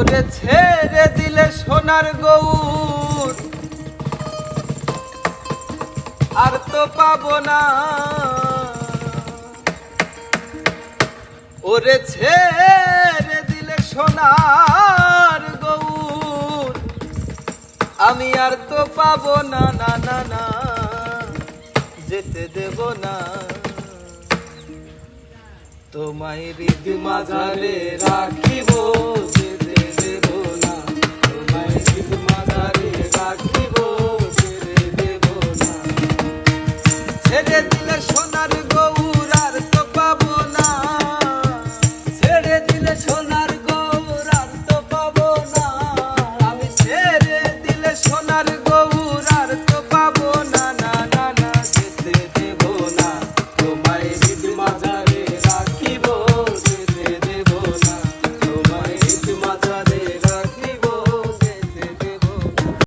ওরে ছেড়ে দিলে সোনার গৌর আর তো পাবো না, ওরে ছেড়ে দিলে সোনার গৌর আমি আর তো পাবো না, না না না যেতে দেব না। তোমায় হৃদ মাঝারে রাখি